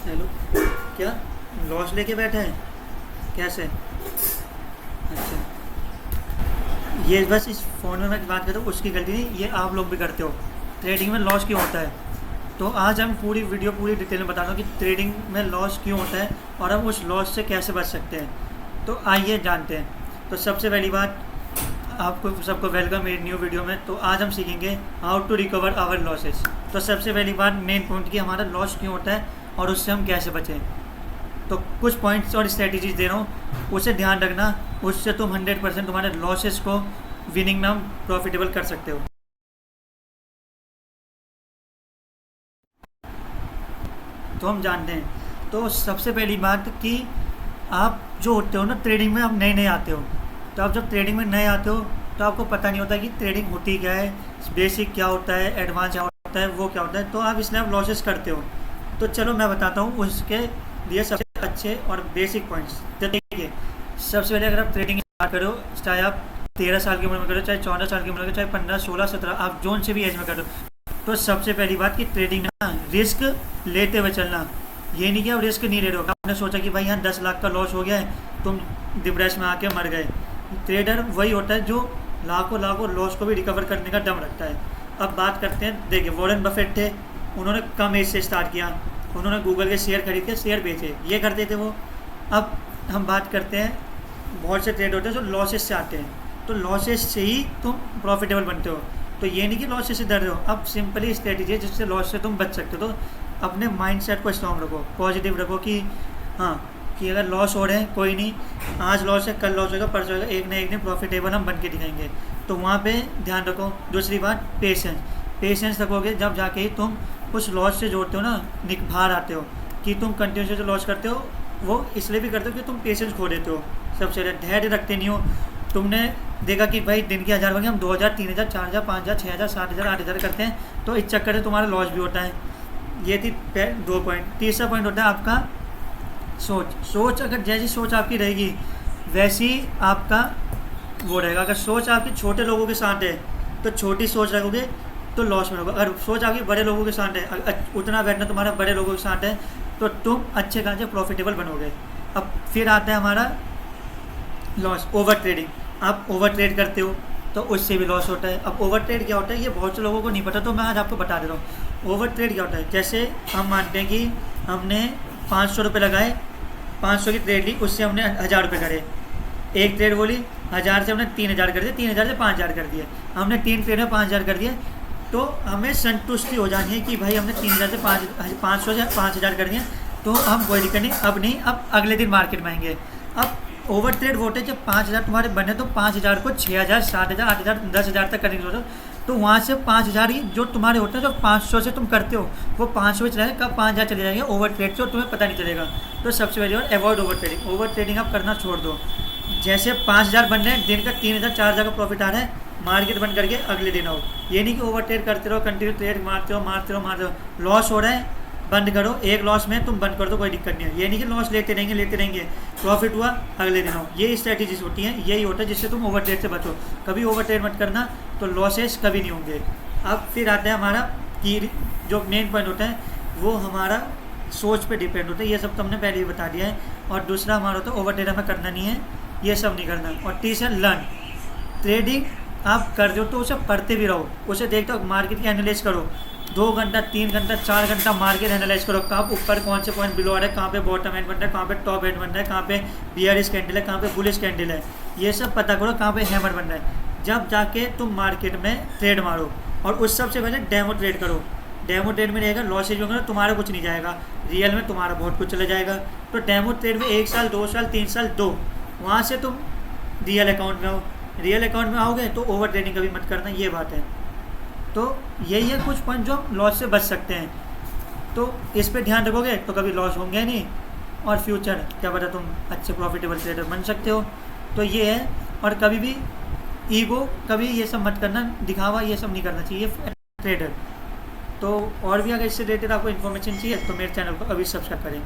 Hello, क्या loss लेके बैठा है? कैसे? अच्छा, ये बस इस फ़ोन में मैं बात करता हूँ उसकी गलती नहीं, ये आप लोग भी करते हो। ट्रेडिंग में लॉस क्यों होता है? तो आज हम पूरी वीडियो पूरी डिटेल में बताऊँगा कि ट्रेडिंग में लॉस क्यों होता है और हम उस लॉस से कैसे बच सकते हैं। तो आइए जानते हैं। तो सबसे पहली बात, आपको सबको वेलकम मेरी न्यू वीडियो में। तो आज हम सीखेंगे how to recover our losses. तो सबसे पहली बात, मेन पॉइंट कि हमारा लॉस क्यों होता है और उससे हम कैसे बचें। तो कुछ पॉइंट्स और स्ट्रेटजीज दे रहा हूँ, उसे ध्यान रखना। उससे तुम 100% तुम्हारे लॉसेस को विनिंग में हम प्रॉफिटेबल कर सकते हो। तो हम जानते हैं। तो सबसे पहली बात कि आप जो होते हो ना ट्रेडिंग में, आप नए नए आते हो। तो आप जब ट्रेडिंग में नए आते हो तो आपको पता नहीं होता कि ट्रेडिंग होती क्या है, बेसिक क्या होता है, एडवांस क्या होता है, वो क्या होता है। तो आप इसलिए आप लॉसेस करते हो। तो चलो मैं बताता हूँ उसके लिए सबसे अच्छे और बेसिक पॉइंट्स। तो देखिए, सबसे पहले अगर आप ट्रेडिंग स्टार्ट करो, चाहे आप 13 साल की उम्र में करो, चाहे 14 साल की उम्र में करो, चाहे 15, 16, 17, आप जोन से भी एज में करो। तो सबसे पहली बात कि ट्रेडिंग ना, रिस्क लेते हुए चलना। ये नहीं कि आप रिस्क नहीं ले रहे हो। आपने सोचा कि भाई यहाँ 10 लाख का लॉस हो गया है, तुम डिप्रेस में आके मर गए। ट्रेडर वही होता है जो लाखों लाखों लॉस को भी रिकवर करने का दम रखता है। अब बात करते हैं, देखिए वॉरेन बफेट थे, उन्होंने कम एज से स्टार्ट किया, उन्होंने गूगल के शेयर खरीद के शेयर बेचे, ये करते थे वो। अब हम बात करते हैं, बहुत से ट्रेड होते हैं जो लॉसेस से आते हैं। तो लॉसेस से ही तुम प्रॉफिटेबल बनते हो। तो ये नहीं कि लॉसेस से डर रहे हो। अब सिंपली स्ट्रेटेजी है जिससे लॉस से तुम बच सकते हो। तो अपने माइंडसेट को स्ट्रॉन्ग रखो, पॉजिटिव रखो कि हाँ, कि अगर लॉस हो रहे हैं कोई नहीं, आज लॉस है, कल लॉस होगा, परसों होगा, एक ना एक दिन प्रॉफिटेबल हम बन के दिखाएंगे। तो वहाँ पे ध्यान रखो। दूसरी बात, पेशेंस। पेशेंस रखोगे जब जाके ही तुम उस लॉस से जोड़ते हो ना, बाहर आते हो। कि तुम कंटिन्यूस जो लॉस करते हो वो इसलिए भी करते हो कि तुम पेशेंस खो देते हो। सबसे पहले धैर्य रखते नहीं हो। तुमने देखा कि भाई दिन के 1000 बगे हम 2000, 3000, 4000, 5000, 6000, 7000, 8000 करते हैं, तो इस चक्कर से तुम्हारा लॉस भी होता है। ये थी 2 पॉइंट। तीसरा पॉइंट होता है आपका सोच। सोच, अगर जैसी सोच आपकी रहेगी वैसी आपका वो रहेगा। अगर सोच आपकी छोटे लोगों के साथ है तो छोटी सोच रखोगे तो लॉस में होगा। अगर सोच आपकी बड़े लोगों के साथ है, उतना बैठना तुम्हारा बड़े लोगों के साथ है, तो तुम अच्छे खासे प्रॉफिटेबल बनोगे। अब फिर आता है हमारा लॉस, ओवर ट्रेडिंग। आप ओवर ट्रेड करते हो तो उससे भी लॉस होता है। अब ओवर ट्रेड क्या होता है ये बहुत से लोगों को नहीं पता, तो मैं आज आपको बता दे रहा हूँ। ओवर ट्रेड क्या होता है, जैसे हम मानते हैं कि हमने 500 रुपये लगाए, 500 की ट्रेड ली, उससे हमने 1000 रुपये करे। एक ट्रेड बोली, 1000 से हमने 3000 कर दिए, 3000 से 5000 कर दिए, हमने 3 ट्रेड में 5000 कर दिए। तो हमें संतुष्टि हो जानी है कि भाई हमने 3000 से 500 से 5000 कर दिए, तो हम कोई दिक्कत नहीं, अब नहीं, अब अगले दिन मार्केट में आएंगे। अब ओवर ट्रेड वोटे जब 5000 तुम्हारे बने तो 5000 को 6000, 7000, 8000, 10000 तक करने की सोचो। तो वहाँ से 5000 ही जो तुम्हारे होते हैं, जो 500 से तुम करते हो वो 500 में चले जाएंगे, कब 5000 चले जाएंगे ओवर ट्रेड से, और तुम्हें पता नहीं चलेगा। तो सबसे पहली बात, avoid over trading. Over trading आप करना छोड़ दो। जैसे 5000 बन रहे हैं, दिन का 3000, 4000 का प्रॉफिट आ रहा है, मार्केट बंद करके अगले दिन आओ। ये नहीं कि ओवर ट्रेड करते रहो, कंटिन्यू ट्रेड मारते रहो, मारते रहो, मारते रहो, लॉस हो रहा है बंद करो। एक लॉस में तुम बंद कर दो, कोई दिक्कत नहीं है। ये नहीं कि लॉस लेते रहेंगे, प्रॉफिट हुआ अगले दिन आओ। ये स्ट्रैटेजीज होती हैं, यही होता है जिससे तुम ओवर ट्रेड से बचो। कभी ओवर ट्रेड मत करना, तो लॉसेस कभी नहीं होंगे। अब फिर आता है हमारा कि जो मेन पॉइंट होता है वो हमारा सोच पे डिपेंड होता है। ये सब तो हमने पहले ही बता दिया है। और दूसरा हमारा होता है ओवर ट्रेड हमें करना नहीं है, ये सब नहीं करना। और तीसरा, लर्न। ट्रेडिंग आप कर रहे हो तो उसे पढ़ते भी रहो, उसे देखते हो, मार्केट की एनालाइज करो। 2 घंटा, 3 घंटा, 4 घंटा मार्केट एनालाइज करो। कहाँ ऊपर कौन से पॉइंट बिलो आ रहा है, कहाँ पे बॉटम एंड बन रहा है, कहाँ पे टॉप एंड बन रहा है, कहाँ पे बियरिश कैंडल है, कहाँ पे बुलिश कैंडल है, ये सब पता करो। कहाँ पे हैमर बन रहा है, जब जाके तुम मार्केट में ट्रेड मारो। और उस सबसे पहले डेमो ट्रेड करो। डेमो ट्रेड में रहेगा लॉसेज होगा, तुम्हारा कुछ नहीं जाएगा, रियल में तुम्हारा बहुत कुछ चला जाएगा। तो डेमो ट्रेड में 1 साल, 2 साल, 3 साल दो, वहाँ से तुम रियल अकाउंट में आओ। रियल अकाउंट में आओगे तो ओवर ट्रेडिंग कभी मत करना, ये बात है। तो यही है कुछ पॉइंट जो हम लॉस से बच सकते हैं। तो इस पे ध्यान रखोगे तो कभी लॉस होंगे नहीं, और फ्यूचर क्या पता तुम अच्छे प्रॉफिटेबल ट्रेडर बन सकते हो। तो ये है। और कभी भी ईगो, कभी ये सब मत करना, दिखावा ये सब नहीं करना चाहिए ट्रेडर। तो और भी अगर इससे रिलेटेड आपको इन्फॉर्मेशन चाहिए तो मेरे चैनल को अभी सब्सक्राइब करें।